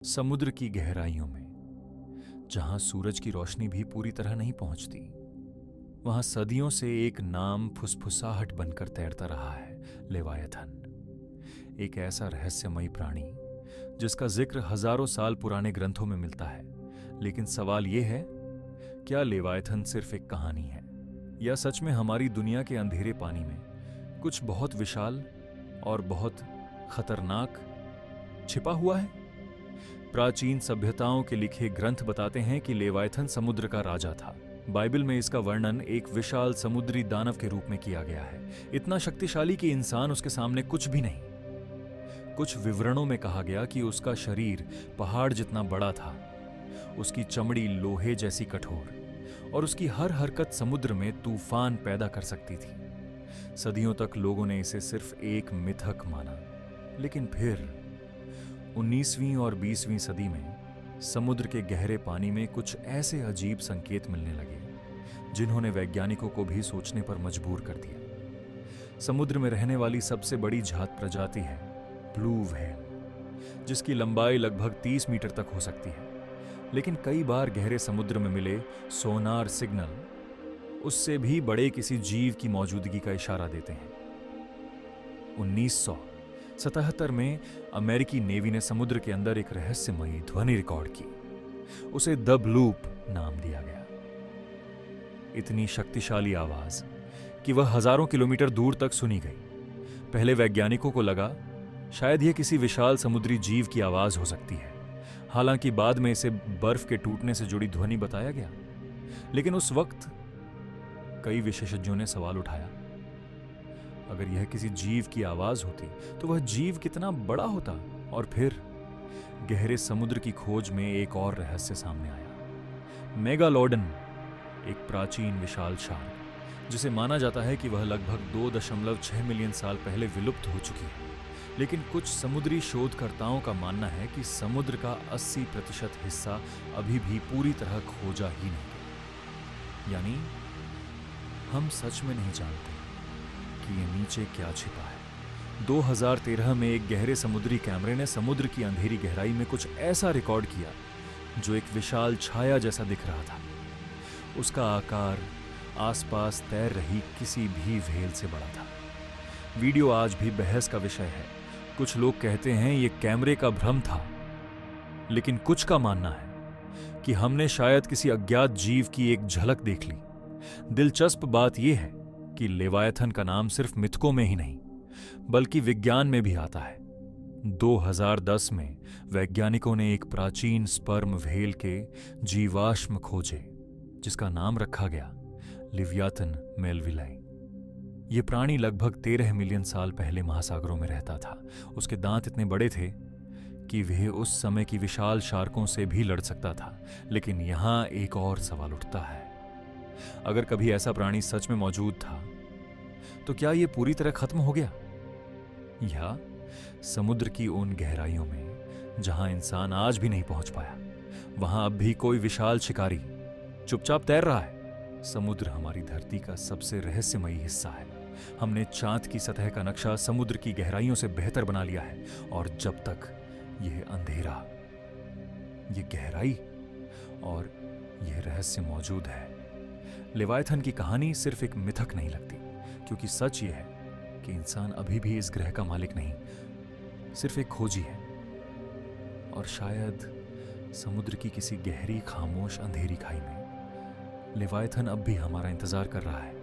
समुद्र की गहराइयों में, जहां सूरज की रोशनी भी पूरी तरह नहीं पहुंचती, वहां सदियों से एक नाम फुसफुसाहट बनकर तैरता रहा है, लेवायथन। एक ऐसा रहस्यमयी प्राणी जिसका जिक्र हजारों साल पुराने ग्रंथों में मिलता है। लेकिन सवाल यह है, क्या लेवायथन सिर्फ एक कहानी है, या सच में हमारी दुनिया के अंधेरे पानी में कुछ बहुत विशाल और बहुत खतरनाक छिपा हुआ है? प्राचीन सभ्यताओं के लिखे ग्रंथ बताते हैं कि लेवायथन समुद्र का राजा था। बाइबल में इसका वर्णन एक विशाल समुद्री दानव के रूप में किया गया है, इतना शक्तिशाली कि इंसान उसके सामने कुछ भी नहीं। कुछ विवरणों में कहा गया कि उसका शरीर पहाड़ जितना बड़ा था, उसकी चमड़ी लोहे जैसी कठोर, और उसकी हर हरकत समुद्र में तूफान पैदा कर सकती थी। सदियों तक लोगों ने इसे सिर्फ एक मिथक माना, लेकिन फिर 19वीं और 20वीं सदी में समुद्र के गहरे पानी में कुछ ऐसे अजीब संकेत मिलने लगे जिन्होंने वैज्ञानिकों को भी सोचने पर मजबूर कर दिया। समुद्र में रहने वाली सबसे बड़ी जात प्रजाति है ब्लू व्हेल, जिसकी लंबाई लगभग 30 मीटर तक हो सकती है। लेकिन कई बार गहरे समुद्र में मिले सोनार सिग्नल उससे भी बड़े किसी जीव की मौजूदगी का इशारा देते हैं। 1977 में अमेरिकी नेवी ने समुद्र के अंदर एक रहस्यमयी ध्वनि रिकॉर्ड की। उसे द ब्लूप नाम दिया गया। इतनी शक्तिशाली आवाज कि वह हजारों किलोमीटर दूर तक सुनी गई। पहले वैज्ञानिकों को लगा शायद यह किसी विशाल समुद्री जीव की आवाज हो सकती है। हालांकि बाद में इसे बर्फ के टूटने से जुड़ी ध्वनि बताया गया। लेकिन उस वक्त कई विशेषज्ञों ने सवाल उठाया, अगर यह किसी जीव की आवाज होती तो वह जीव कितना बड़ा होता। और फिर गहरे समुद्र की खोज में एक और रहस्य सामने आया। मेगालोडन, एक प्राचीन विशाल शार्क, जिसे माना जाता है कि वह लगभग 2.6 मिलियन साल पहले विलुप्त हो चुकी है। लेकिन कुछ समुद्री शोधकर्ताओं का मानना है कि समुद्र का 80% हिस्सा अभी भी पूरी तरह खोजा ही नहीं गया। यानी हम सच में नहीं जानते कि ये नीचे क्या छिपा है। 2013 में एक गहरे समुद्री कैमरे ने समुद्र की अंधेरी गहराई में कुछ ऐसा रिकॉर्ड किया जो एक विशाल छाया जैसा दिख रहा था। उसका आकार आसपास तैर रही किसी भी व्हेल से बड़ा था। वीडियो आज भी बहस का विषय है। कुछ लोग कहते हैं ये कैमरे का भ्रम था, लेकिन कुछ का मानना है कि हमने शायद किसी अज्ञात जीव की एक झलक देख ली। दिलचस्प बात यह है कि लेवायथन का नाम सिर्फ मिथकों में ही नहीं बल्कि विज्ञान में भी आता है। 2010 में वैज्ञानिकों ने एक प्राचीन स्पर्म व्हेल के जीवाश्म खोजे जिसका नाम रखा गया लिव्यातन मेलविलाई। यह प्राणी लगभग 13 मिलियन साल पहले महासागरों में रहता था। उसके दांत इतने बड़े थे कि वह उस समय की विशाल शार्कों से भी लड़ सकता था। लेकिन यहां एक और सवाल उठता है, अगर कभी ऐसा प्राणी सच में मौजूद था तो क्या यह पूरी तरह खत्म हो गया, या समुद्र की उन गहराइयों में जहां इंसान आज भी नहीं पहुंच पाया, वहां अब भी कोई विशाल शिकारी चुपचाप तैर रहा है। समुद्र हमारी धरती का सबसे रहस्यमयी हिस्सा है। हमने चांद की सतह का नक्शा समुद्र की गहराइयों से बेहतर बना लिया है, और जब तक यह अंधेरा, यह गहराई और यह रहस्य मौजूद है, लेवायथन की कहानी सिर्फ एक मिथक नहीं लगती। क्योंकि सच यह है कि इंसान अभी भी इस ग्रह का मालिक नहीं, सिर्फ एक खोजी है। और शायद समुद्र की किसी गहरी खामोश अंधेरी खाई में लेवायथन अब भी हमारा इंतजार कर रहा है।